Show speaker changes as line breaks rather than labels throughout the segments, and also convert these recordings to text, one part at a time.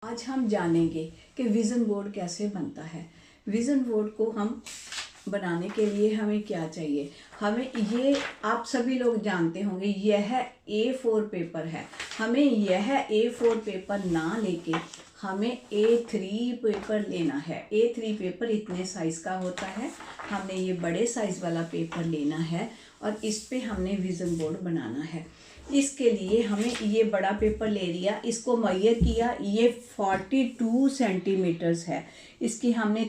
आज हम जानेंगे कि विज़न बोर्ड कैसे बनता है। विज़न बोर्ड को हम बनाने के लिए हमें क्या चाहिए। हमें ये आप सभी लोग जानते होंगे, यह A4 पेपर है। हमें यह A4 पेपर ना लेके हमें A3 पेपर लेना है। A3 पेपर इतने साइज़ का होता है। हमने ये बड़े साइज़ वाला पेपर लेना है और इस पे हमने विज़न बोर्ड बनाना है। इसके लिए हमें ये बड़ा पेपर ले लिया, इसको मेजर किया, ये 42 सेंटीमीटर्स है। इसकी हमने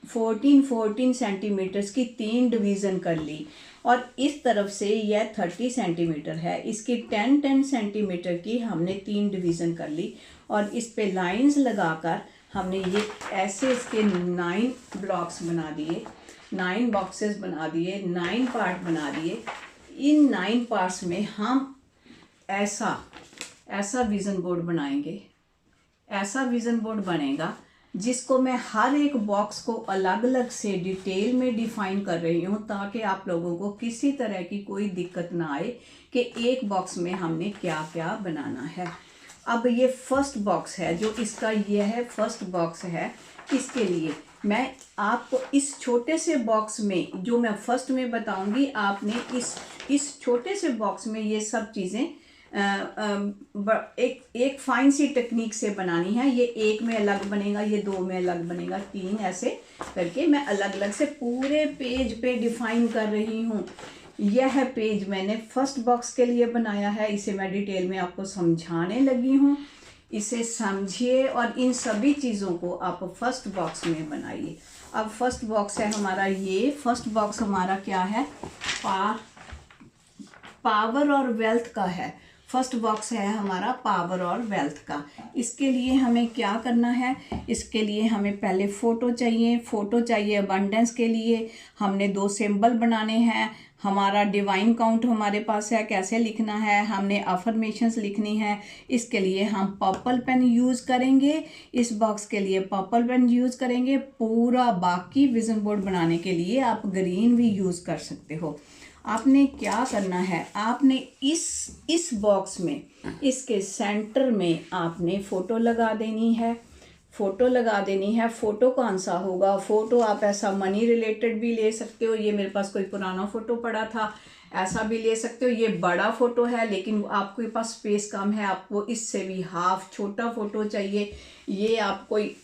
14 सेंटीमीटर्स की 3 डिवीज़न कर ली और इस तरफ से यह 30 सेंटीमीटर है, इसकी 10 सेंटीमीटर की हमने 3 डिवीज़न कर ली और इस पे लाइंस लगाकर हमने ये ऐसे इसके 9 ब्लॉक्स बना दिए, 9 बॉक्सेस बना दिए, 9 पार्ट बना दिए। इन 9 पार्ट्स में हम ऐसा विज़न बोर्ड बनाएंगे। ऐसा विज़न बोर्ड बनेगा जिसको मैं हर एक बॉक्स को अलग अलग से डिटेल में डिफाइन कर रही हूँ, ताकि आप लोगों को किसी तरह की कोई दिक्कत ना आए कि एक बॉक्स में हमने क्या क्या बनाना है। अब ये फर्स्ट बॉक्स है, जो इसका ये है फर्स्ट बॉक्स है। इसके लिए मैं आपको इस छोटे से बॉक्स में, जो मैं फर्स्ट में बताऊंगी, आपने इस छोटे से बॉक्स में ये सब चीज़ें एक फाइन सी टेक्निक से बनानी है। ये एक में अलग बनेगा, ये 2 में अलग बनेगा, 3 ऐसे करके मैं अलग अलग से पूरे पेज पे डिफाइन कर रही हूँ। यह पेज मैंने फर्स्ट बॉक्स के लिए बनाया है, इसे मैं डिटेल में आपको समझाने लगी हूँ। इसे समझिए और इन सभी चीज़ों को आप फर्स्ट बॉक्स में बनाइए। अब फर्स्ट बॉक्स है हमारा, ये फर्स्ट बॉक्स हमारा क्या है, पावर और वेल्थ का है। फर्स्ट बॉक्स है हमारा पावर और वेल्थ का। इसके लिए हमें क्या करना है, इसके लिए हमें पहले फ़ोटो चाहिए अबंडेंस के लिए। हमने 2 सिंबल बनाने हैं। हमारा डिवाइन काउंट हमारे पास है, कैसे लिखना है, हमने अफर्मेशंस लिखनी है। इसके लिए हम पर्पल पेन यूज़ करेंगे, इस बॉक्स के लिए पर्पल पेन यूज़ करेंगे। पूरा बाकी विज़न बोर्ड बनाने के लिए आप ग्रीन भी यूज़ कर सकते हो। आपने क्या करना है, आपने इस बॉक्स में, इसके सेंटर में आपने फ़ोटो लगा देनी है। फ़ोटो कौन सा होगा, फ़ोटो आप ऐसा मनी रिलेटेड भी ले सकते हो। ये मेरे पास कोई पुराना फ़ोटो पड़ा था, ऐसा भी ले सकते हो। ये बड़ा फ़ोटो है लेकिन आपके पास स्पेस कम है, आपको इससे भी हाफ छोटा फ़ोटो चाहिए। ये आप कोई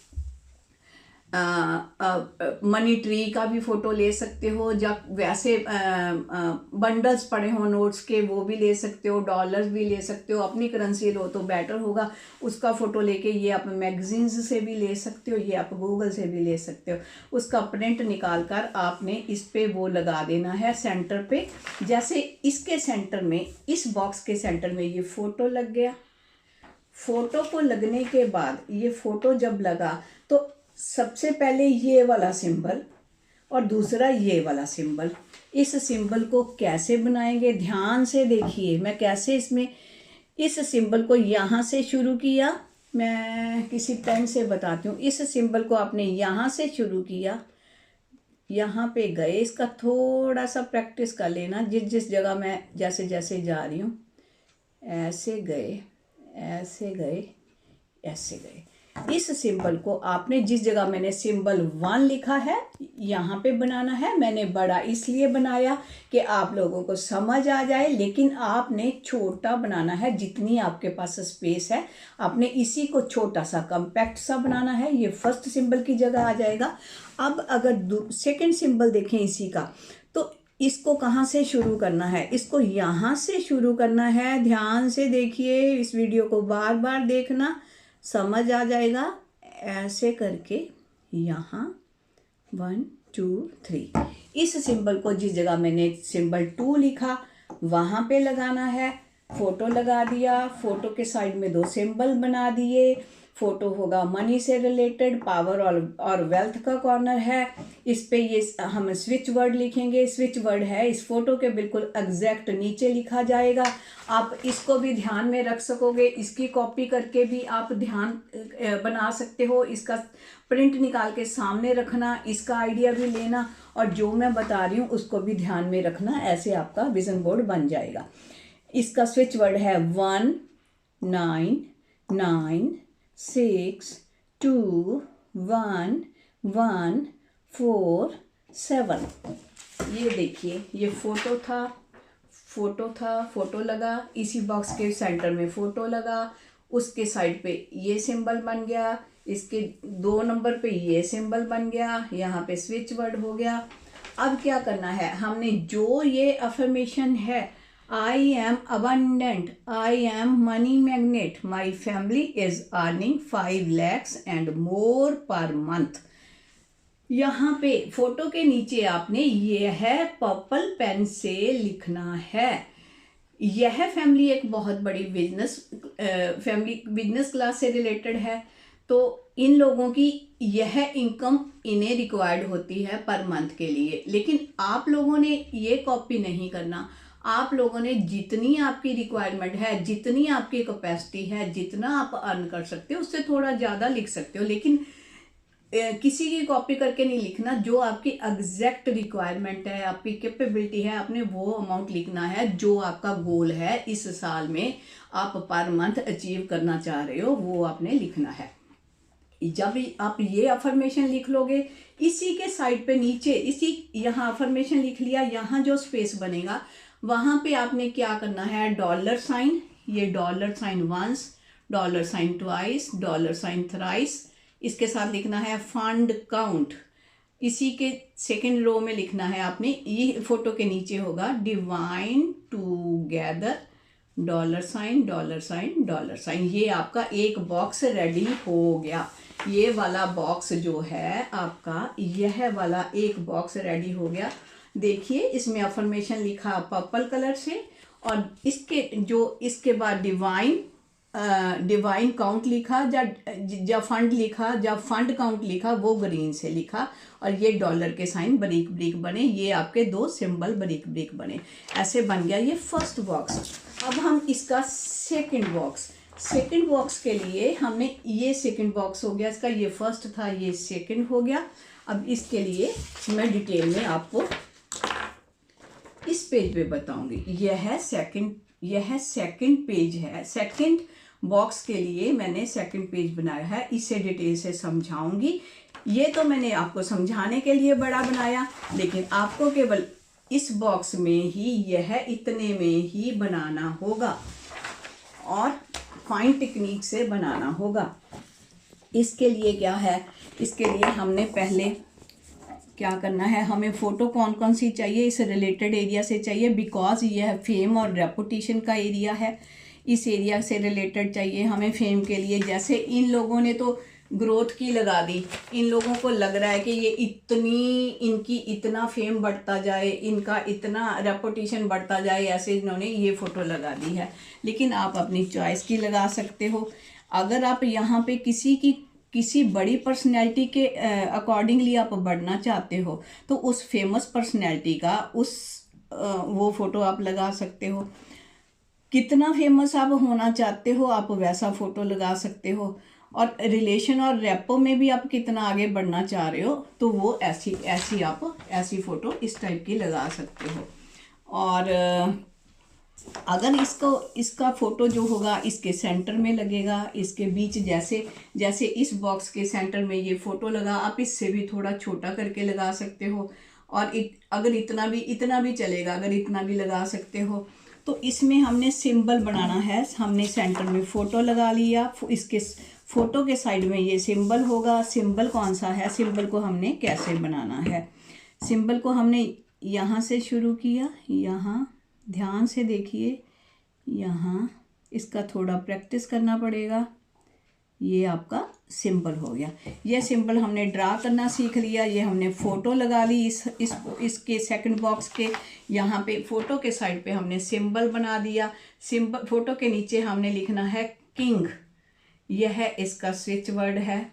मनी ट्री का भी फ़ोटो ले सकते हो, जब वैसे बंडल्स पड़े हों नोट्स के, वो भी ले सकते हो। डॉलर्स भी ले सकते हो, अपनी करेंसी लो तो बेटर होगा, उसका फ़ोटो लेके। ये आप मैगजीन्स से भी ले सकते हो, ये आप गूगल से भी ले सकते हो। उसका प्रिंट निकाल कर आपने इस पे वो लगा देना है सेंटर पे। जैसे इसके सेंटर में, इस बॉक्स के सेंटर में ये फ़ोटो लग गया। फ़ोटो को लगने के बाद, ये फ़ोटो जब लगा तो सबसे पहले ये वाला सिंबल और दूसरा ये वाला सिंबल, इस सिंबल को कैसे बनाएंगे ध्यान से देखिए। मैं कैसे इसमें इस सिंबल को यहाँ से शुरू किया, मैं किसी पेन से बताती हूँ। इस सिंबल को आपने यहाँ से शुरू किया, यहाँ पे गए। इसका थोड़ा सा प्रैक्टिस कर लेना, जिस जगह मैं जैसे जैसे जा रही हूँ, ऐसे गए, ऐसे गए, ऐसे गए। इस सिंबल को आपने, जिस जगह मैंने सिंबल 1 लिखा है, यहाँ पे बनाना है। मैंने बड़ा इसलिए बनाया कि आप लोगों को समझ आ जाए, लेकिन आपने छोटा बनाना है। जितनी आपके पास स्पेस है, आपने इसी को छोटा सा कम्पैक्ट सा बनाना है। ये फर्स्ट सिंबल की जगह आ जाएगा। अब अगर सेकंड सिंबल देखें इसी का, तो इसको कहाँ से शुरू करना है, इसको यहाँ से शुरू करना है। ध्यान से देखिए, इस वीडियो को बार बार देखना, समझ आ जाएगा। ऐसे करके यहाँ 1 2 3, इस सिंबल को जिस जगह मैंने सिंबल 2 लिखा वहाँ पे लगाना है। फ़ोटो लगा दिया, फ़ोटो के साइड में 2 सिंबल बना दिए। फ़ोटो होगा मनी से रिलेटेड, पावर और वेल्थ का कॉर्नर है। इस पे ये हम स्विच वर्ड लिखेंगे। स्विच वर्ड है इस फ़ोटो के बिल्कुल एग्जैक्ट नीचे लिखा जाएगा। आप इसको भी ध्यान में रख सकोगे, इसकी कॉपी करके भी आप ध्यान बना सकते हो। इसका प्रिंट निकाल के सामने रखना, इसका आइडिया भी लेना और जो मैं बता रही हूँ उसको भी ध्यान में रखना। ऐसे आपका विज़न बोर्ड बन जाएगा। इसका स्विच वर्ड है 1 9 9 6 2 1 1 4 7। ये देखिए, ये फोटो था, फोटो लगा, इसी बॉक्स के सेंटर में फोटो लगा, उसके साइड पे ये सिंबल बन गया, इसके 2 नंबर पे ये सिंबल बन गया, यहाँ पे स्विच वर्ड हो गया। अब क्या करना है, हमने जो ये अफर्मेशन है, I am abundant, I am money magnet, my family is earning 5 lakhs and more per month, यहाँ पे फोटो के नीचे आपने यह पर्पल पेन से लिखना है। यह फैमिली एक बहुत बड़ी बिजनेस क्लास से रिलेटेड है, तो इन लोगों की यह इनकम इन्हें रिक्वायर्ड होती है पर मंथ के लिए। लेकिन आप लोगों ने ये कॉपी नहीं करना, आप लोगों ने जितनी आपकी रिक्वायरमेंट है, जितनी आपकी कैपेसिटी है, जितना आप अर्न कर सकते हो उससे थोड़ा ज़्यादा लिख सकते हो, लेकिन किसी की कॉपी करके नहीं लिखना। जो आपकी एग्जैक्ट रिक्वायरमेंट है, आपकी कैपेबिलिटी है, आपने वो अमाउंट लिखना है जो आपका गोल है इस साल में आप पर मंथ अचीव करना चाह रहे हो, वो आपने लिखना है। जब आप ये अफर्मेशन लिख लोगे, इसी के साइड पे नीचे, इसी यहाँ अफर्मेशन लिख लिया, यहाँ जो स्पेस बनेगा वहाँ पे आपने क्या करना है, $, ये $, वंस, $, ट्वाइस, $, इसके साथ लिखना है फंड काउंट, इसी के सेकंड रो में लिखना है आपने, ये फोटो के नीचे होगा डिवाइन टूगेदर, $, ये आपका एक बॉक्स रेडी हो गया। ये वाला बॉक्स जो है आपका, यह वाला एक बॉक्स रेडी हो गया। देखिए, इसमें अफर्मेशन लिखा पर्पल कलर से, और इसके बाद डिवाइन काउंट लिखा, जब फंड लिखा, जब फंड काउंट लिखा वो ग्रीन से लिखा, और ये डॉलर के साइन बारीक बारीक बने, ये आपके 2 सिंबल बारीक बारीक बने। ऐसे बन गया ये फर्स्ट बॉक्स। अब हम इसका सेकंड बॉक्स के लिए हमने, ये सेकंड बॉक्स हो गया इसका, ये फर्स्ट था, ये सेकंड हो गया। अब इसके लिए मैं डिटेल में आपको इस पेज पे बताऊंगी। यह सेकंड पेज है। सेकंड बॉक्स के लिए मैंने सेकंड पेज बनाया है, इसे डिटेल से समझाऊंगी। ये तो मैंने आपको समझाने के लिए बड़ा बनाया, लेकिन आपको केवल इस बॉक्स में ही, यह इतने में ही बनाना होगा और फाइन टेक्निक से बनाना होगा। इसके लिए क्या है, इसके लिए हमने पहले क्या करना है, हमें फ़ोटो कौन कौन सी चाहिए, इस रिलेटेड एरिया से चाहिए, बिकॉज यह फेम और रेपुटेशन का एरिया है, इस एरिया से रिलेटेड चाहिए हमें फेम के लिए। जैसे इन लोगों ने तो ग्रोथ की लगा दी, इन लोगों को लग रहा है कि ये इनकी इतना फेम बढ़ता जाए, इनका इतना रेपुटेशन बढ़ता जाए, ऐसे इन्होंने ये फ़ोटो लगा दी है। लेकिन आप अपनी चॉइस की लगा सकते हो। अगर आप यहाँ पे किसी बड़ी पर्सनैलिटी के अकॉर्डिंगली आप बढ़ना चाहते हो, तो उस फेमस पर्सनैलिटी का वो फ़ोटो आप लगा सकते हो। कितना फेमस आप होना चाहते हो, आप वैसा फ़ोटो लगा सकते हो। और रिलेशन और रेपो में भी आप कितना आगे बढ़ना चाह रहे हो, तो वो ऐसी फ़ोटो इस टाइप की लगा सकते हो। और अगर इसका फ़ोटो जो होगा इसके सेंटर में लगेगा, इसके बीच, जैसे इस बॉक्स के सेंटर में ये फ़ोटो लगा, आप इससे भी थोड़ा छोटा करके लगा सकते हो। और अगर इतना भी चलेगा, अगर इतना भी लगा सकते हो। तो इसमें हमने सिंबल बनाना है, हमने सेंटर में फ़ोटो लगा लिया, इसके फ़ोटो के साइड में ये सिंबल होगा। सिंबल कौन सा है, सिंबल को हमने कैसे बनाना है, सिंबल को हमने यहाँ से शुरू किया, यहाँ ध्यान से देखिए, यहाँ इसका थोड़ा प्रैक्टिस करना पड़ेगा। ये आपका सिंबल हो गया। ये सिंबल हमने ड्रा करना सीख लिया। ये हमने फ़ोटो लगा ली इसके सेकंड बॉक्स के, यहाँ पे फ़ोटो के साइड पे हमने सिंबल बना दिया। सिंबल फ़ोटो के नीचे हमने लिखना है किंग, यह इसका स्विच वर्ड है।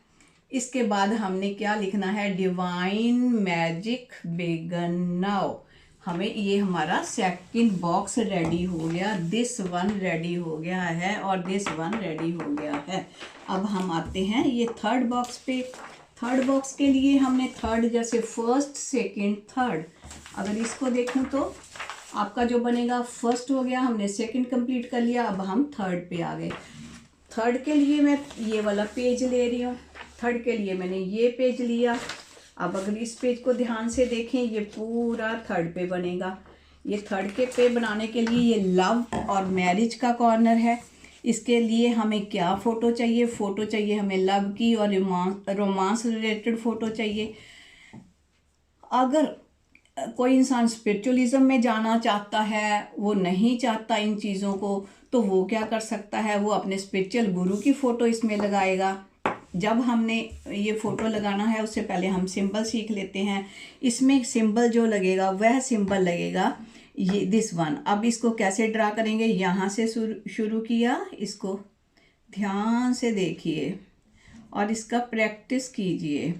इसके बाद हमने क्या लिखना है, डिवाइन मैजिक बिगन नाउ। हमें ये हमारा सेकंड बॉक्स रेडी हो गया, दिस वन रेडी हो गया है और दिस वन रेडी हो गया है। अब हम आते हैं ये थर्ड बॉक्स पे। थर्ड बॉक्स के लिए हमने थर्ड, जैसे फर्स्ट सेकंड थर्ड, अगर इसको देखूं तो आपका जो बनेगा फर्स्ट हो गया, हमने सेकंड कंप्लीट कर लिया, अब हम थर्ड पे आ गए। थर्ड के लिए मैं ये वाला पेज ले रही हूँ। थर्ड के लिए मैंने ये पेज लिया। अब अगर इस पेज को ध्यान से देखें, ये पूरा थर्ड पे बनेगा। ये थर्ड के पे बनाने के लिए ये लव और मैरिज का कॉर्नर है। इसके लिए हमें क्या फ़ोटो चाहिए? फ़ोटो चाहिए हमें लव की और रोमांस रिलेटेड फ़ोटो चाहिए। अगर कोई इंसान स्पिरिचुअलिज्म में जाना चाहता है, वो नहीं चाहता इन चीज़ों को, तो वो क्या कर सकता है? वो अपने स्पिरिचुअल गुरु की फ़ोटो इसमें लगाएगा। जब हमने ये फ़ोटो लगाना है उससे पहले हम सिंबल सीख लेते हैं। इसमें सिंबल जो लगेगा वह सिंबल लगेगा ये दिस वन। अब इसको कैसे ड्रा करेंगे? यहाँ से शुरू किया, इसको ध्यान से देखिए और इसका प्रैक्टिस कीजिए।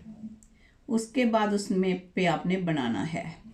उसके बाद उसमें पे आपने बनाना है।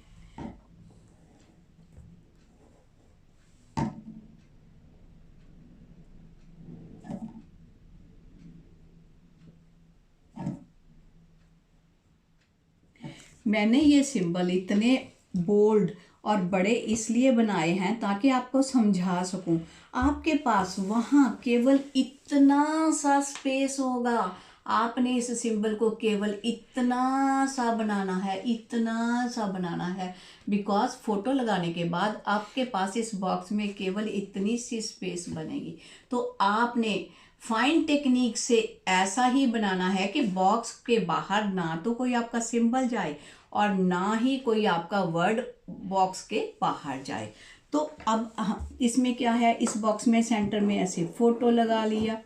मैंने ये सिंबल इतने बोल्ड और बड़े इसलिए बनाए हैं ताकि आपको समझा सकूं। आपके पास वहाँ केवल इतना सा स्पेस होगा, आपने इस सिंबल को केवल इतना सा बनाना है, इतना सा बनाना है। बिकॉज फोटो लगाने के बाद आपके पास इस बॉक्स में केवल इतनी सी स्पेस बनेगी। तो आपने फाइन टेक्निक से ऐसा ही बनाना है कि बॉक्स के बाहर ना तो कोई आपका सिंबल जाए और ना ही कोई आपका वर्ड बॉक्स के बाहर जाए। तो अब इसमें क्या है, इस बॉक्स में सेंटर में ऐसे फोटो लगा लिया।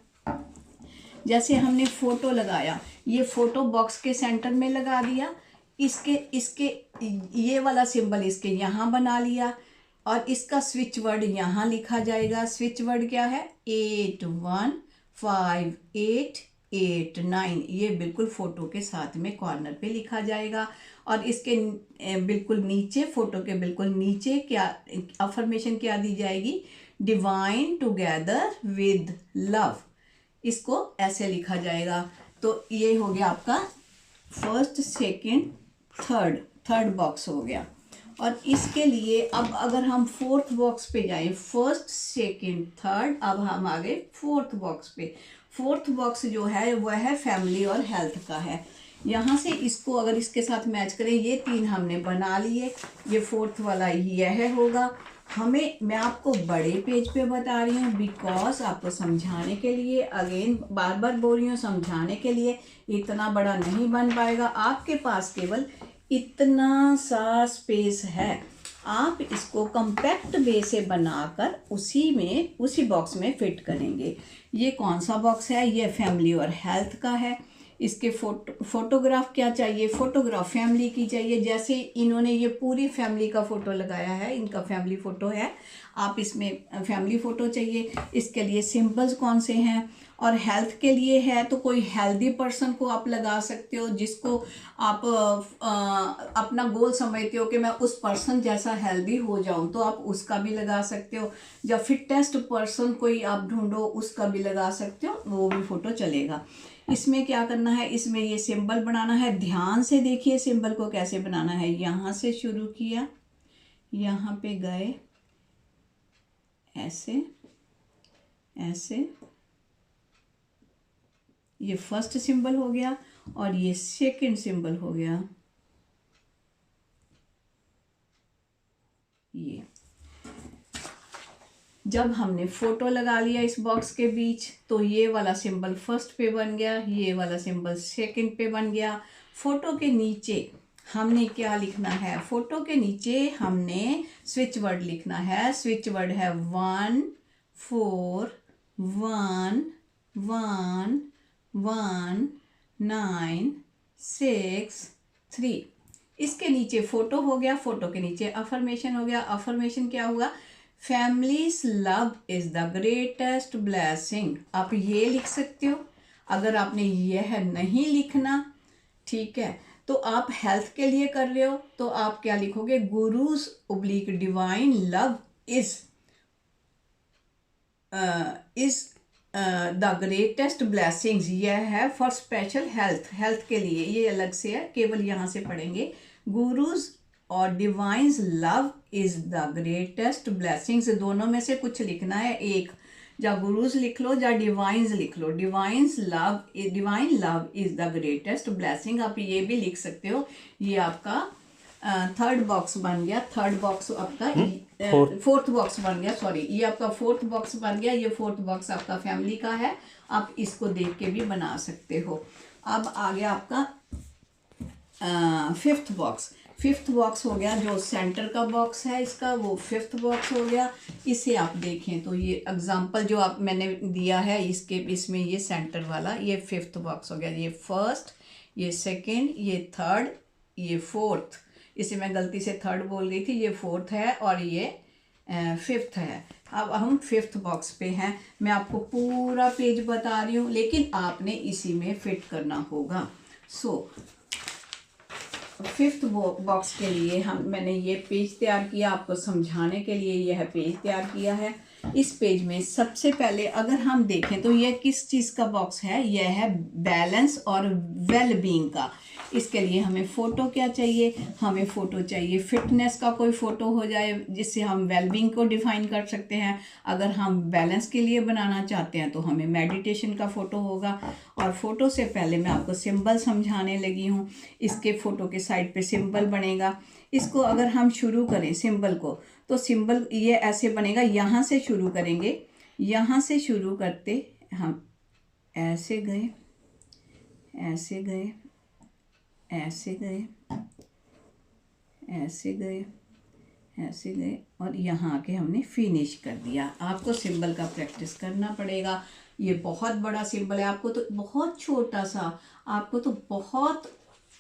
जैसे हमने फोटो लगाया, ये फोटो बॉक्स के सेंटर में लगा दिया। इसके ये वाला सिंबल इसके यहाँ बना लिया और इसका स्विच वर्ड यहाँ लिखा जाएगा। स्विच वर्ड क्या है? 815889। ये बिल्कुल फोटो के साथ में कॉर्नर पे लिखा जाएगा। और इसके बिल्कुल नीचे, फोटो के बिल्कुल नीचे क्या अफर्मेशन क्या दी जाएगी? Divine together with love. इसको ऐसे लिखा जाएगा। तो ये हो गया आपका फर्स्ट, सेकंड, थर्ड बॉक्स हो गया। और इसके लिए अब अगर हम फोर्थ बॉक्स पे जाएं, फर्स्ट, सेकंड, थर्ड, अब हम आ गए फोर्थ बॉक्स पे। फोर्थ बॉक्स जो है वह है फैमिली और हेल्थ का है। यहाँ से इसको अगर इसके साथ मैच करें, ये तीन हमने बना लिए। ये फोर्थ वाला यह होगा। मैं आपको बड़े पेज पे बता रही हूँ बिकॉज आपको समझाने के लिए, अगेन बार बार बोल रही हूँ, समझाने के लिए। इतना बड़ा नहीं बन पाएगा, आपके पास केवल इतना सा स्पेस है। आप इसको कम्पैक्ट वे से बनाकर उसी बॉक्स में फिट करेंगे। ये कौन सा बॉक्स है? ये फैमिली और हेल्थ का है। इसके फोटोग्राफ क्या चाहिए? फोटोग्राफ फैमिली की चाहिए। जैसे इन्होंने ये पूरी फैमिली का फ़ोटो लगाया है, इनका फैमिली फ़ोटो है, आप इसमें फैमिली फ़ोटो चाहिए। इसके लिए सिंबल्स कौन से हैं? और हेल्थ के लिए है तो कोई हेल्दी पर्सन को आप लगा सकते हो, जिसको आप अपना गोल समझते हो कि मैं उस पर्सन जैसा हेल्दी हो जाऊं, तो आप उसका भी लगा सकते हो। या फिटेस्ट पर्सन कोई आप ढूंढो, उसका भी लगा सकते हो, वो भी फ़ोटो चलेगा। इसमें क्या करना है? इसमें ये सिंबल बनाना है। ध्यान से देखिए सिंबल को कैसे बनाना है। यहाँ से शुरू किया, यहाँ पे गए, ऐसे ऐसे, ये फर्स्ट सिंबल हो गया और ये सेकंड सिंबल हो गया। ये जब हमने फोटो लगा लिया इस बॉक्स के बीच, तो ये वाला सिंबल फर्स्ट पे बन गया, ये वाला सिंबल सेकंड पे बन गया। फोटो के नीचे हमने क्या लिखना है? फोटो के नीचे हमने स्विच वर्ड लिखना है। स्विच वर्ड है 14111963। इसके नीचे फोटो हो गया, फोटो के नीचे अफर्मेशन हो गया। अफर्मेशन क्या होगा? Families love is the greatest blessing. आप ये लिख सकते हो। अगर आपने यह नहीं लिखना, ठीक है, तो आप हेल्थ के लिए कर रहे हो, तो आप क्या लिखोगे? गुरुज oblique divine love is the greatest blessings. यह है फॉर स्पेशल हेल्थ के लिए, ये अलग से है, केवल यहाँ से पढ़ेंगे। गुरुज और divine's love is the greatest blessings, दोनों में से कुछ लिखना है एक। या गुरुज लिख लो या डिवाइंस लिख लो। Divine love is the greatest blessing, आप ये भी लिख सकते हो। ये आपका थर्ड बॉक्स बन गया, थर्ड बॉक्स आपका फोर्थ बॉक्स बन गया, सॉरी ये आपका फोर्थ बॉक्स बन गया। ये फोर्थ बॉक्स आपका फैमिली का है, आप इसको देख के भी बना सकते हो। अब आ गया आपका फिफ्थ बॉक्स। फिफ्थ बॉक्स हो गया जो सेंटर का बॉक्स है इसका, वो फिफ्थ बॉक्स हो गया। इसे आप देखें तो ये एग्जांपल जो आप मैंने दिया है इसके, इसमें ये सेंटर वाला ये फिफ्थ बॉक्स हो गया। ये फर्स्ट, ये सेकंड, ये थर्ड, ये फोर्थ। इसे मैं गलती से थर्ड बोल गई थी, ये फोर्थ है और ये फिफ्थ है। अब हम फिफ्थ बॉक्स पे हैं। मैं आपको पूरा पेज बता रही हूँ लेकिन आपने इसी में फिट करना होगा। फिफ्थ बॉक्स के लिए मैंने ये पेज तैयार किया, आपको समझाने के लिए यह पेज तैयार किया है। इस पेज में सबसे पहले अगर हम देखें तो यह किस चीज़ का बॉक्स है, यह है बैलेंस और वेल बीइंग का। इसके लिए हमें फ़ोटो क्या चाहिए, हमें फ़ोटो चाहिए फिटनेस का कोई फ़ोटो हो जाए जिससे हम वेलबींग को डिफ़ाइन कर सकते हैं। अगर हम बैलेंस के लिए बनाना चाहते हैं तो हमें मेडिटेशन का फ़ोटो होगा। और फ़ोटो से पहले मैं आपको सिंबल समझाने लगी हूँ। इसके फ़ोटो के साइड पे सिंबल बनेगा। इसको अगर हम शुरू करें सिंबल को तो सिंबल ये ऐसे बनेगा। यहाँ से शुरू करेंगे, यहाँ से शुरू करते हम ऐसे गए, ऐसे गए, ऐसे गए, ऐसे गए, ऐसे गए और यहाँ आके हमने फिनिश कर दिया। आपको सिंबल का प्रैक्टिस करना पड़ेगा। ये बहुत बड़ा सिंबल है, आपको तो बहुत छोटा सा, आपको तो बहुत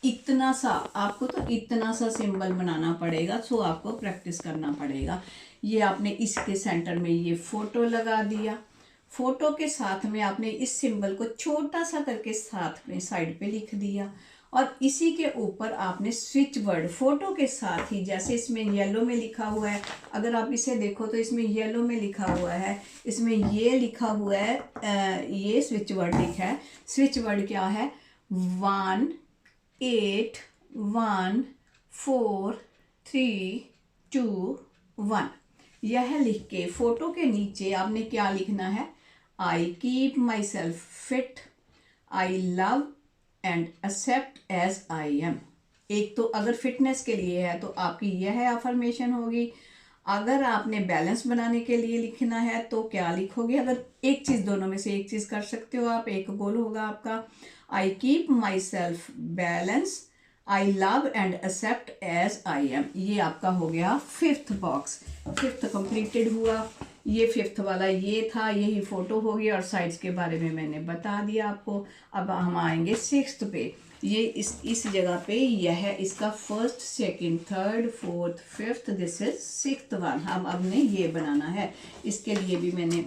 इतना सा, आपको तो इतना सा सिंबल बनाना पड़ेगा। सो आपको प्रैक्टिस करना पड़ेगा। ये आपने इसके सेंटर में ये फ़ोटो लगा दिया। फ़ोटो के साथ में आपने इस सिंबल को छोटा सा करके साथ में साइड पे लिख दिया और इसी के ऊपर आपने स्विच वर्ड फ़ोटो के साथ ही, जैसे इसमें येलो में लिखा हुआ है, अगर आप इसे देखो तो इसमें येलो में लिखा हुआ है, इसमें ये लिखा हुआ है, ये स्विच वर्ड लिखा है। स्विच वर्ड क्या है, 1 8 1 4 3 2 1। यह लिख के फ़ोटो के नीचे आपने क्या लिखना है, I keep myself fit, I love and accept as I am. एक तो अगर फिटनेस के लिए है तो आपकी यह अफर्मेशन होगी। अगर आपने बैलेंस बनाने के लिए लिखना है तो क्या लिखोगे, अगर एक चीज़, दोनों में से एक चीज़ कर सकते हो आप, एक गोल होगा आपका। I keep myself balance, I love and accept as I am. ये आपका हो गया फिफ्थ बॉक्स। फिफ्थ कंप्लीटेड हुआ। ये फिफ्थ वाला ये था, यही फ़ोटो होगी और साइड्स के बारे में मैंने बता दिया आपको। अब हम आएंगे सिक्स्थ पे। ये इस जगह पे यह है इसका first, second, third, fourth, fifth, this is sixth one. हम अब ने ये बनाना है। इसके लिए भी मैंने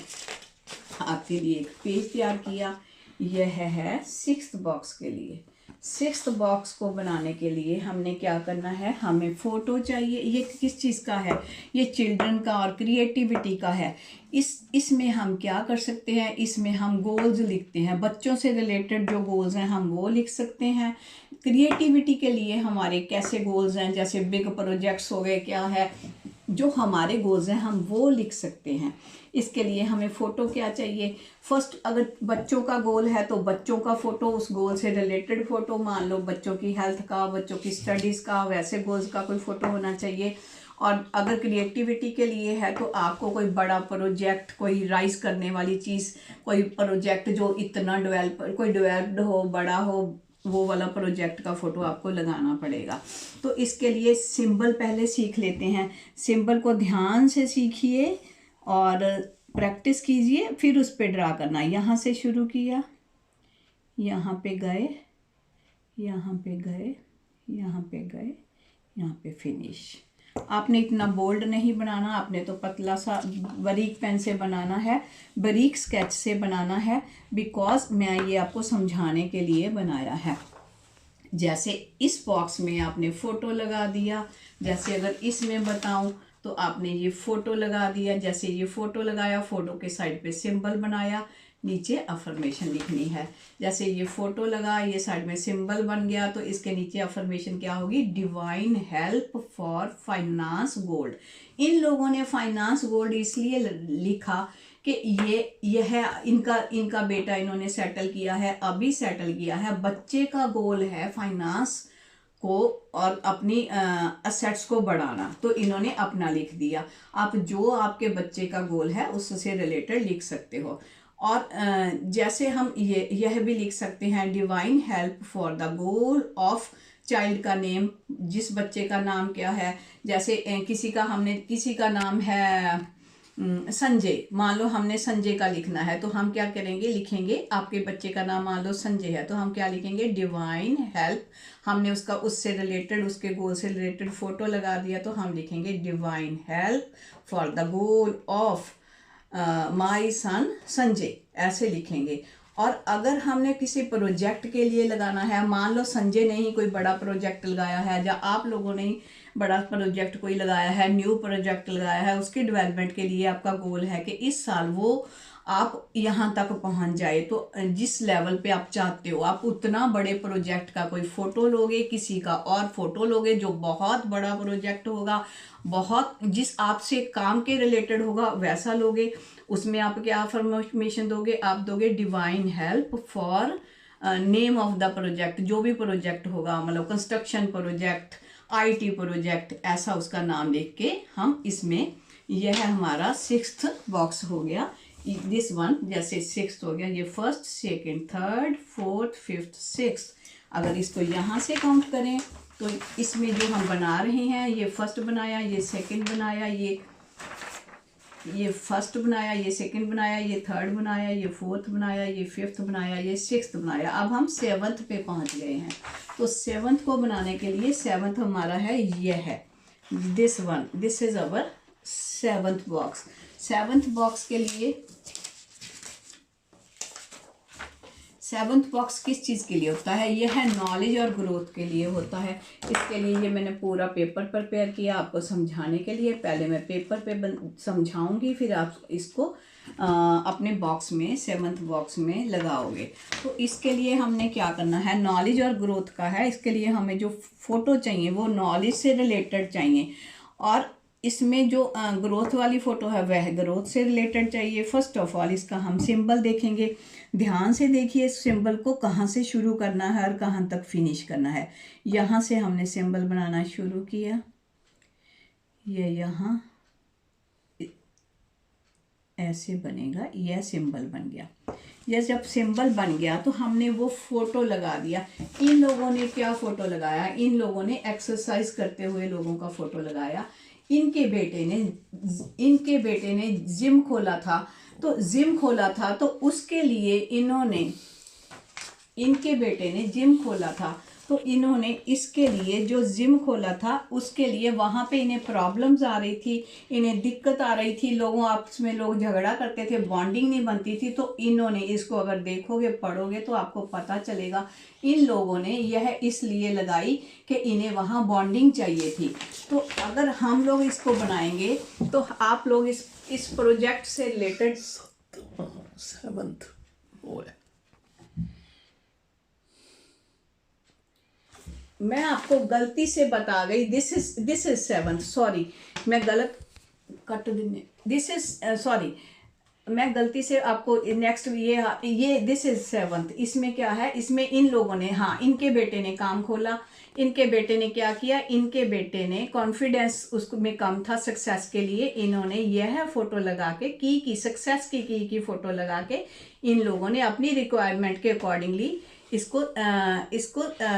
आपके लिए एक पेज तैयार किया। यह है सिक्स्थ बॉक्स के लिए। सिक्स्थ बॉक्स को बनाने के लिए हमने क्या करना है, हमें फ़ोटो चाहिए। ये किस चीज़ का है, ये चिल्ड्रन का और क्रिएटिविटी का है। इसमें हम क्या कर सकते हैं, इसमें हम गोल्स लिखते हैं, बच्चों से रिलेटेड जो गोल्स हैं हम वो लिख सकते हैं। क्रिएटिविटी के लिए हमारे कैसे गोल्स हैं, जैसे बिग प्रोजेक्ट्स हो गए, क्या है जो हमारे गोल्स हैं हम वो लिख सकते हैं। इसके लिए हमें फ़ोटो क्या चाहिए, फर्स्ट अगर बच्चों का गोल है तो बच्चों का फ़ोटो, उस गोल से रिलेटेड फ़ोटो, मान लो बच्चों की हेल्थ का, बच्चों की स्टडीज़ का, वैसे गोल्स का कोई फ़ोटो होना चाहिए। और अगर क्रिएटिविटी के लिए है तो आपको कोई बड़ा प्रोजेक्ट, कोई राइज करने वाली चीज़, कोई प्रोजेक्ट जो इतना डेवलप्ड हो, बड़ा हो, वो वाला प्रोजेक्ट का फ़ोटो आपको लगाना पड़ेगा। तो इसके लिए सिंबल पहले सीख लेते हैं। सिंबल को ध्यान से सीखिए और प्रैक्टिस कीजिए, फिर उस पर ड्रा करना। यहाँ से शुरू किया, यहाँ पे गए, यहाँ पे गए, यहाँ पे गए, यहाँ पे फिनिश। आपने इतना बोल्ड नहीं बनाना, आपने तो पतला सा बारीक पेन से बनाना है, बारीक स्केच से बनाना है, बिकॉज मैं ये आपको समझाने के लिए बनाया है। जैसे इस बॉक्स में आपने फ़ोटो लगा दिया, जैसे अगर इसमें बताऊं तो आपने ये फ़ोटो लगा दिया, जैसे ये फ़ोटो लगाया, फ़ोटो के साइड पे सिंबल बनाया, नीचे अफर्मेशन लिखनी है। जैसे ये फ़ोटो लगा, ये साइड में सिंबल बन गया, तो इसके नीचे अफर्मेशन क्या होगी, divine help for finance goals. इन लोगों ने फाइनेंस गोल्ड इसलिए लिखा कि यह इनका बेटा इन्होंने सेटल किया है, अभी सेटल किया है, बच्चे का गोल है फाइनेंस को और अपनी असेट्स को बढ़ाना, तो इन्होंने अपना लिख दिया। आप जो आपके बच्चे का गोल है उससे रिलेटेड लिख सकते हो। और जैसे हम यह भी लिख सकते हैं, divine help for the goal of child का नेम, जिस बच्चे का नाम क्या है, जैसे किसी का नाम है संजय, मान लो हमने संजय का लिखना है, तो हम क्या करेंगे, लिखेंगे आपके बच्चे का नाम मान लो संजय है, तो हम क्या लिखेंगे, डिवाइन हेल्प, हमने उसका उससे रिलेटेड उसके गोल से रिलेटेड फोटो लगा दिया, तो हम लिखेंगे divine help for the goal of my son Sanjay, ऐसे लिखेंगे। और अगर हमने किसी प्रोजेक्ट के लिए लगाना है, मान लो संजय ने ही कोई बड़ा प्रोजेक्ट लगाया है, या आप लोगों ने बड़ा प्रोजेक्ट कोई लगाया है, न्यू प्रोजेक्ट लगाया है, उसकी डेवलपमेंट के लिए आपका गोल है कि इस साल वो आप यहाँ तक पहुँच जाए, तो जिस लेवल पे आप चाहते हो, आप उतना बड़े प्रोजेक्ट का कोई फोटो लोगे, किसी का और फोटो लोगे जो बहुत बड़ा प्रोजेक्ट होगा, बहुत जिस आपसे काम के रिलेटेड होगा वैसा लोगे, उसमें आप क्या फॉर्मेशन दोगे, आप दोगे divine help for name of the project, जो भी प्रोजेक्ट होगा, मतलब कंस्ट्रक्शन प्रोजेक्ट, आईटी प्रोजेक्ट, ऐसा उसका नाम लिख के हम इसमें, यह हमारा 6th बॉक्स हो गया। दिस वन जैसे 6th हो गया, ये 1st, 2nd, 3rd, 4th, 5th, 6th, अगर इसको यहाँ से काउंट करें तो इसमें जो हम बना रहे हैं, ये 1st बनाया, ये 2nd बनाया, ये 1st बनाया, ये 2nd बनाया, ये 3rd बनाया, ये 4th बनाया, ये 5th बनाया, ये 6th बनाया। अब हम 7th पे पहुंच गए हैं, तो 7th को बनाने के लिए 7th हमारा है, ये है this one, this is our 7th box. 7th box के लिए 7th बॉक्स किस चीज़ के लिए होता है, यह है नॉलेज और ग्रोथ के लिए होता है। इसके लिए ये मैंने पूरा पेपर प्रिपेयर किया आपको समझाने के लिए। पहले मैं पेपर पे समझाऊंगी, फिर आप इसको अपने बॉक्स में 7th बॉक्स में लगाओगे। तो इसके लिए हमने क्या करना है, नॉलेज और ग्रोथ का है, इसके लिए हमें जो फोटो चाहिए वो नॉलेज से रिलेटेड चाहिए, और इसमें जो ग्रोथ वाली फ़ोटो है वह ग्रोथ से रिलेटेड चाहिए। फर्स्ट ऑफ ऑल इसका हम सिंबल देखेंगे, ध्यान से देखिए सिंबल को कहाँ से शुरू करना है और कहाँ तक फिनिश करना है। यहाँ से हमने सिंबल बनाना शुरू किया, ये यहाँ ऐसे बनेगा, यह सिंबल बन गया। यह जब सिंबल बन गया तो हमने वो फोटो लगा दिया। इन लोगों ने क्या फोटो लगाया, इन लोगों ने एक्सरसाइज करते हुए लोगों का फोटो लगाया। इनके बेटे ने जिम खोला था, तो उसके लिए इनके बेटे ने जिम खोला था, तो इन्होंने इसके लिए जो जिम खोला था उसके लिए वहाँ पे इन्हें प्रॉब्लम्स आ रही थी, इन्हें दिक्कत आ रही थी, लोगों आपस में लोग झगड़ा करते थे, बॉन्डिंग नहीं बनती थी। तो इन्होंने इसको अगर देखोगे पढ़ोगे तो आपको पता चलेगा इन लोगों ने यह इसलिए लगाई कि इन्हें वहाँ बॉन्डिंग चाहिए थी। तो अगर हम लोग इसको बनाएंगे तो आप लोग इस प्रोजेक्ट से रिलेटेड
7th वो है।
मैं आपको गलती से बता गई, दिस इज 7th, सॉरी मैं गलत कट देने, दिस इज सॉरी मैं गलती से आपको नेक्स्ट ये दिस इज 7th। इसमें क्या है, इसमें इन लोगों ने, हाँ इनके बेटे ने काम खोला, इनके बेटे ने क्या किया, इनके बेटे ने कॉन्फिडेंस उसमें कम था सक्सेस के लिए, इन्होंने यह फोटो लगा के की सक्सेस की फोटो लगा के इन लोगों ने अपनी रिक्वायरमेंट के अकॉर्डिंगली इसको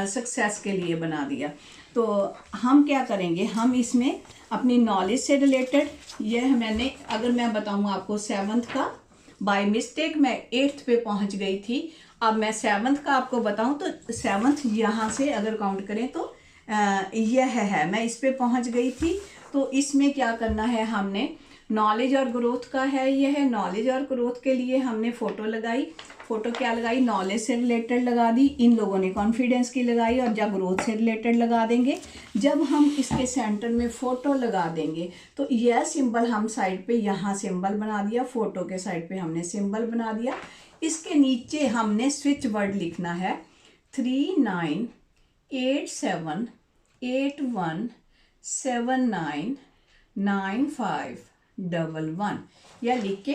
सक्सेस के लिए बना दिया। तो हम क्या करेंगे, हम इसमें अपनी नॉलेज से रिलेटेड, यह मैंने अगर मैं बताऊँ आपको 7th का, बाय मिस्टेक मैं 8th पे पहुंच गई थी, अब मैं 7th का आपको बताऊं तो 7th यहाँ से अगर काउंट करें तो यह है, मैं इस पे पहुंच गई थी। तो इसमें क्या करना है, हमने नॉलेज और ग्रोथ का है, यह है नॉलेज और ग्रोथ के लिए हमने फ़ोटो लगाई। फ़ोटो क्या लगाई, नॉलेज से रिलेटेड लगा दी, इन लोगों ने कॉन्फिडेंस की लगाई, और जब ग्रोथ से रिलेटेड लगा देंगे, जब हम इसके सेंटर में फ़ोटो लगा देंगे तो यह सिंबल हम साइड पे यहाँ सिंबल बना दिया, फ़ोटो के साइड पे हमने सिंबल बना दिया। इसके नीचे हमने स्विच वर्ड लिखना है 398781799511, या लिख के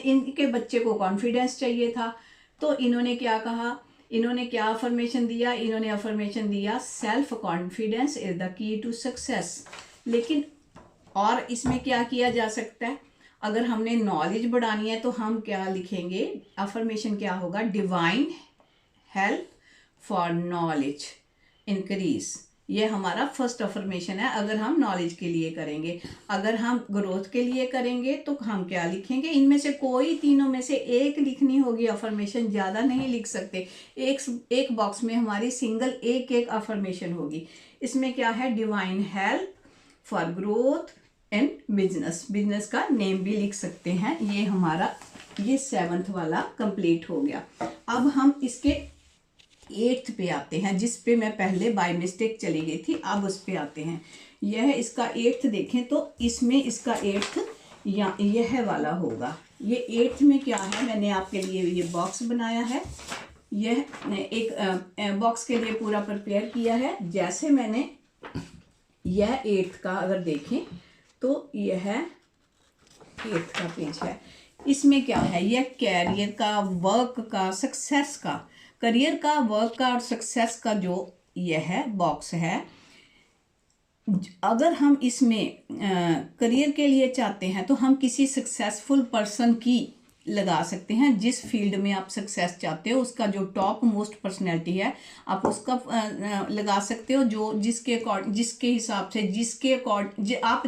इनके बच्चे को कॉन्फिडेंस चाहिए था, तो इन्होंने क्या कहा, इन्होंने क्या अफर्मेशन दिया, इन्होंने अफर्मेशन दिया self confidence is the key to success. लेकिन और इसमें क्या किया जा सकता है, अगर हमने नॉलेज बढ़ानी है तो हम क्या लिखेंगे, अफर्मेशन क्या होगा, divine help for knowledge increase. ये हमारा फर्स्ट अफर्मेशन है अगर हम नॉलेज के लिए करेंगे। अगर हम ग्रोथ के लिए करेंगे तो हम क्या लिखेंगे, इनमें से कोई तीनों में से एक लिखनी होगी अफर्मेशन, ज़्यादा नहीं लिख सकते। एक बॉक्स में हमारी सिंगल एक अफर्मेशन होगी। इसमें क्या है, divine help for growth and business का नेम भी लिख सकते हैं। ये हमारा ये 7th वाला कंप्लीट हो गया। अब हम इसके 8th पे आते हैं, जिस पे मैं पहले बाय मिस्टेक चली गई थी, अब उस पे आते हैं। यह इसका 8th देखें तो इसमें इसका 8th या यह वाला होगा। ये 8th में क्या है, मैंने आपके लिए ये बॉक्स बनाया है, यह एक बॉक्स के लिए पूरा प्रिपेयर किया है। जैसे मैंने यह 8th का अगर देखें तो यह 8th का पेज है। इसमें क्या है, यह कैरियर का, वर्क का, सक्सेस का, करियर का, वर्क का और सक्सेस का जो यह बॉक्स है, अगर हम इसमें करियर के लिए चाहते हैं तो हम किसी सक्सेसफुल पर्सन की लगा सकते हैं। जिस फील्ड में आप सक्सेस चाहते हो उसका जो टॉप मोस्ट पर्सनैलिटी है आप उसका लगा सकते हो, जो जिसके हिसाब से आप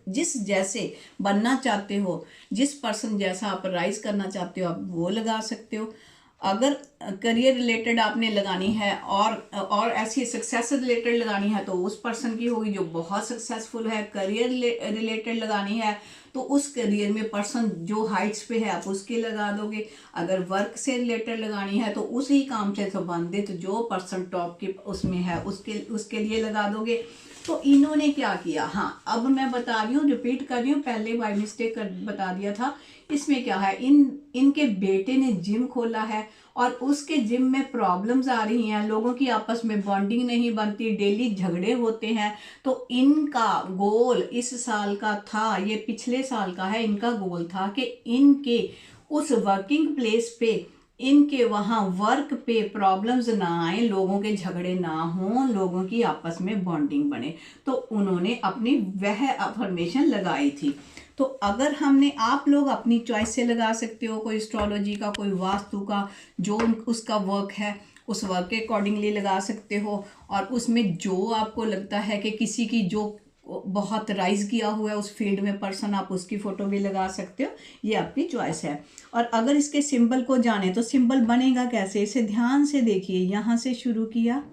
जिस जैसे बनना चाहते हो, जिस पर्सन जैसा आप राइज करना चाहते हो आप वो लगा सकते हो। अगर करियर रिलेटेड आपने लगानी है और ऐसी सक्सेस रिलेटेड लगानी है तो उस पर्सन की होगी जो बहुत सक्सेसफुल है। करियर रिलेटेड लगानी है तो उस करियर में पर्सन जो हाइट्स पे है आप उसके लगा दोगे। अगर वर्क से रिलेटेड लगानी है तो उसी काम से संबंधित जो पर्सन टॉप के उसमें है उसके लिए लगा दोगे। तो इन्होंने क्या किया, हाँ अब मैं बता रही हूँ, रिपीट कर रही हूँ, पहले बाय मिस्टेक बता दिया था। इसमें क्या है, इनके बेटे ने जिम खोला है और उसके जिम में प्रॉब्लम्स आ रही हैं, लोगों की आपस में बॉन्डिंग नहीं बनती, डेली झगड़े होते हैं। तो इनका गोल इस साल का था, ये पिछले साल का है, इनका गोल था कि इनके उस वर्किंग प्लेस पे, इनके वहाँ वर्क पे प्रॉब्लम्स ना आए, लोगों के झगड़े ना हों, लोगों की आपस में बॉन्डिंग बने। तो उन्होंने अपनी वह अफर्मेशन लगाई थी। तो अगर हमने, आप लोग अपनी चॉइस से लगा सकते हो, कोई एस्ट्रोलॉजी का, कोई वास्तु का, जो उसका वर्क है उस वर्क के अकॉर्डिंगली लगा सकते हो। और उसमें जो आपको लगता है कि किसी की जो बहुत राइज किया हुआ है उस फील्ड में पर्सन, आप उसकी फ़ोटो भी लगा सकते हो, ये आपकी चॉइस है। और अगर इसके सिंबल को जाने तो सिंबल बनेगा कैसे, इसे ध्यान से देखिए। यहाँ से शुरू किया,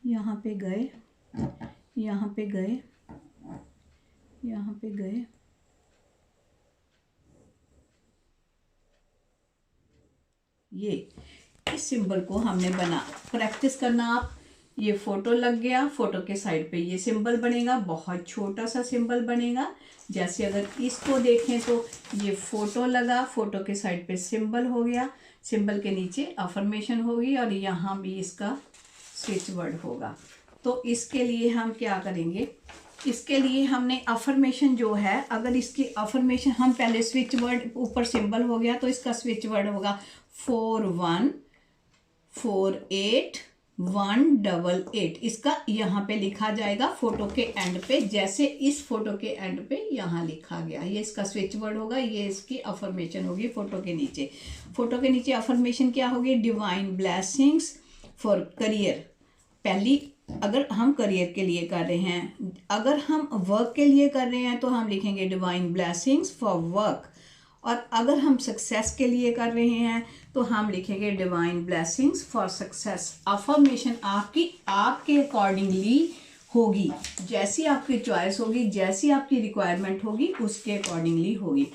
यहाँ पे गए, यहाँ पे गए, यहाँ पे गए, ये इस सिंबल को हमने प्रैक्टिस करना। आप ये फोटो लग गया, फोटो के साइड पे ये सिंबल बनेगा, बहुत छोटा सा सिंबल बनेगा। जैसे अगर इसको देखें तो ये फोटो लगा, फोटो के साइड पे सिंबल हो गया, सिंबल के नीचे अफर्मेशन होगी और यहाँ भी इसका स्विच वर्ड होगा। तो इसके लिए हम क्या करेंगे, इसके लिए हमने अफर्मेशन जो है, अगर इसकी अफर्मेशन हम पहले स्विच वर्ड, ऊपर सिंबल हो गया तो इसका स्विच वर्ड होगा 4148 इसका यहाँ पे लिखा जाएगा फोटो के एंड पे, जैसे इस फोटो के एंड पे यहाँ लिखा गया, ये इसका स्विच वर्ड होगा, ये इसकी अफर्मेशन होगी फोटो के नीचे। फोटो के नीचे अफर्मेशन क्या होगी, डिवाइन ब्लेसिंग्स फॉर करियर। पहली, अगर हम करियर के लिए कर रहे हैं, अगर हम वर्क के लिए कर रहे हैं तो हम लिखेंगे डिवाइन ब्लेसिंग्स फॉर वर्क। और अगर हम सक्सेस के लिए कर रहे हैं तो हम लिखेंगे divine blessings for success. Affirmation आपके अकॉर्डिंगली होगी, जैसी आपकी चॉइस होगी, जैसी आपकी रिक्वायरमेंट होगी उसके अकॉर्डिंगली होगी।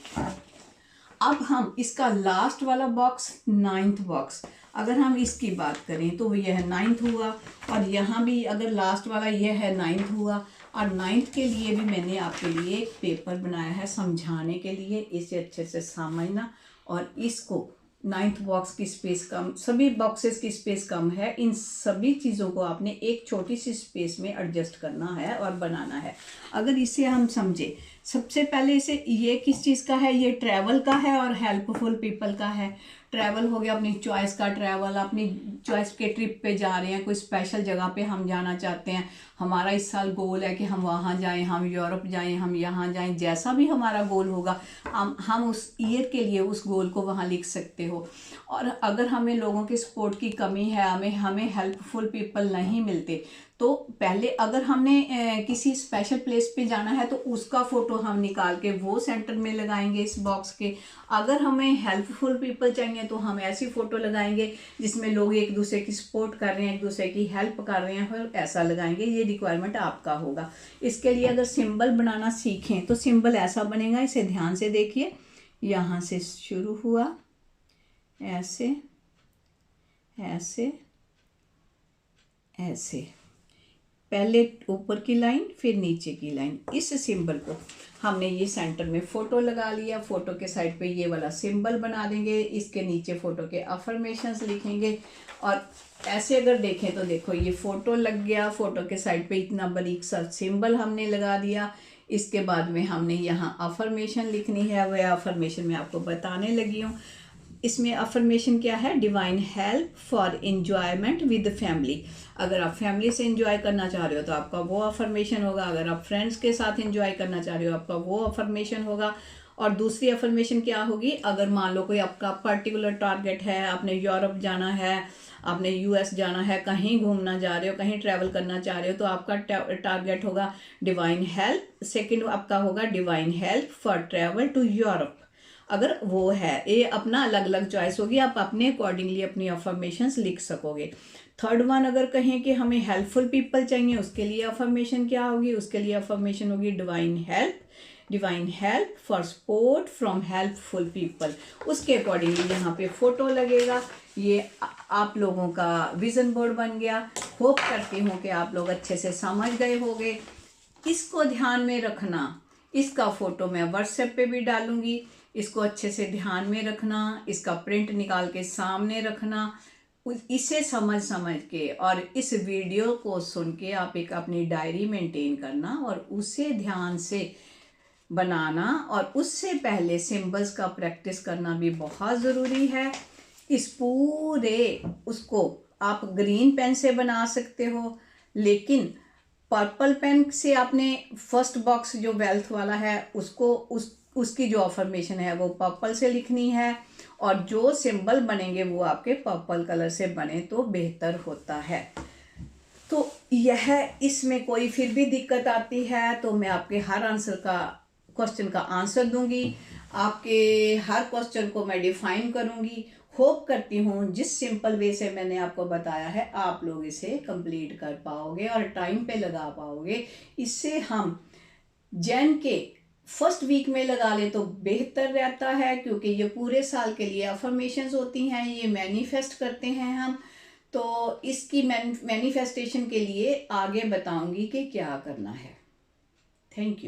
अब हम इसका लास्ट वाला बॉक्स, 9th बॉक्स, अगर हम इसकी बात करें तो यह 9th हुआ, और यहाँ भी अगर लास्ट वाला यह है 9th हुआ। और 9th के लिए भी मैंने आपके लिए एक पेपर बनाया है समझाने के लिए, इसे अच्छे से समझना और इसको 9th बॉक्स की स्पेस कम, सभी बॉक्सेस की स्पेस कम है। इन सभी चीज़ों को आपने एक छोटी सी स्पेस में एडजस्ट करना है और बनाना है। अगर इसे हम समझे, सबसे पहले इसे, ये किस चीज़ का है, ये ट्रैवल का है और हेल्पफुल पीपल का है। ट्रैवल हो गया अपनी चॉइस का ट्रैवल, अपनी चॉइस के ट्रिप पे जा रहे हैं, कोई स्पेशल जगह पे हम जाना चाहते हैं, हमारा इस साल गोल है कि हम वहाँ जाएं, हम यूरोप जाएं, हम यहाँ जाएं, जैसा भी हमारा गोल होगा हम उस ईयर के लिए उस गोल को वहाँ लिख सकते हो। और अगर हमें लोगों की सपोर्ट की कमी है, हमें हेल्पफुल पीपल नहीं मिलते, तो पहले अगर हमने किसी स्पेशल प्लेस पे जाना है तो उसका फ़ोटो हम निकाल के वो सेंटर में लगाएंगे इस बॉक्स के। अगर हमें हेल्पफुल पीपल चाहिए तो हम ऐसी फ़ोटो लगाएंगे जिसमें लोग एक दूसरे की सपोर्ट कर रहे हैं, एक दूसरे की हेल्प कर रहे हैं, फिर ऐसा लगाएंगे। ये रिक्वायरमेंट आपका होगा। इसके लिए अगर सिंबल बनाना सीखें तो सिंबल ऐसा बनेगा, इसे ध्यान से देखिए। यहाँ से शुरू हुआ, ऐसे ऐसे ऐसे, पहले ऊपर की लाइन फिर नीचे की लाइन। इस सिंबल को हमने ये सेंटर में फ़ोटो लगा लिया, फ़ोटो के साइड पे ये वाला सिंबल बना देंगे, इसके नीचे फ़ोटो के अफर्मेशंस लिखेंगे। और ऐसे अगर देखें तो देखो ये फ़ोटो लग गया, फ़ोटो के साइड पे इतना बारीक सा सिंबल हमने लगा दिया। इसके बाद में हमने यहाँ अफर्मेशन लिखनी है, वह अफर्मेशन मैं आपको बताने लगी हूँ। इसमें अफर्मेशन क्या है, divine help for enjoyment with family. अगर आप फैमिली से एंजॉय करना चाह रहे हो तो आपका वो अफर्मेशन होगा, अगर आप फ्रेंड्स के साथ एंजॉय करना चाह रहे हो आपका वो अफर्मेशन होगा। और दूसरी अफर्मेशन क्या होगी, अगर मान लो कोई आपका पर्टिकुलर टारगेट है, आपने यूरोप जाना है, आपने यूएस जाना है, कहीं घूमना जा रहे हो, कहीं ट्रैवल करना चाह रहे हो, तो आपका टारगेट होगा डिवाइन हेल्प। सेकंड आपका होगा divine help for travel to Europe. अगर वो है, ये अपना अलग अलग चॉइस होगी, आप अपने अकॉर्डिंगली अपनी अफर्मेशंस लिख सकोगे। थर्ड वन अगर कहें कि हमें हेल्पफुल पीपल चाहिए, उसके लिए अफर्मेशन क्या होगी, उसके लिए अफर्मेशन होगी divine help for support from helpful people. उसके अकॉर्डिंगली यहाँ पे फोटो लगेगा। ये आप लोगों का विजन बोर्ड बन गया। होप करती हूँ कि आप लोग अच्छे से समझ गए होंगे। इसको ध्यान में रखना, इसका फोटो मैं व्हाट्सएप पे भी डालूंगी, इसको अच्छे से ध्यान में रखना, इसका प्रिंट निकाल के सामने रखना, इसे समझ के और इस वीडियो को सुन के आप एक अपनी डायरी मेंटेन करना और उसे ध्यान से बनाना। और उससे पहले सिंबल्स का प्रैक्टिस करना भी बहुत ज़रूरी है। इस पूरे उसको आप ग्रीन पेन से बना सकते हो, लेकिन पर्पल पेन से आपने फर्स्ट बॉक्स जो वेल्थ वाला है उसको उसकी जो अफर्मेशन है वो पर्पल से लिखनी है, और जो सिंबल बनेंगे वो आपके पर्पल कलर से बने तो बेहतर होता है। तो यह, इसमें कोई फिर भी दिक्कत आती है तो मैं आपके हर क्वेश्चन का आंसर दूंगी, आपके हर क्वेश्चन को मैं डिफाइन करूंगी। होप करती हूँ जिस सिंपल वे से मैंने आपको बताया है आप लोग इसे कंप्लीट कर पाओगे और टाइम पे लगा पाओगे। इससे हम जैन के फर्स्ट वीक में लगा ले तो बेहतर रहता है, क्योंकि ये पूरे साल के लिए अफर्मेशंस होती हैं, ये मैनिफेस्ट करते हैं हम। तो इसकी मैनिफेस्टेशन के लिए आगे बताऊंगी कि क्या करना है। Thank you.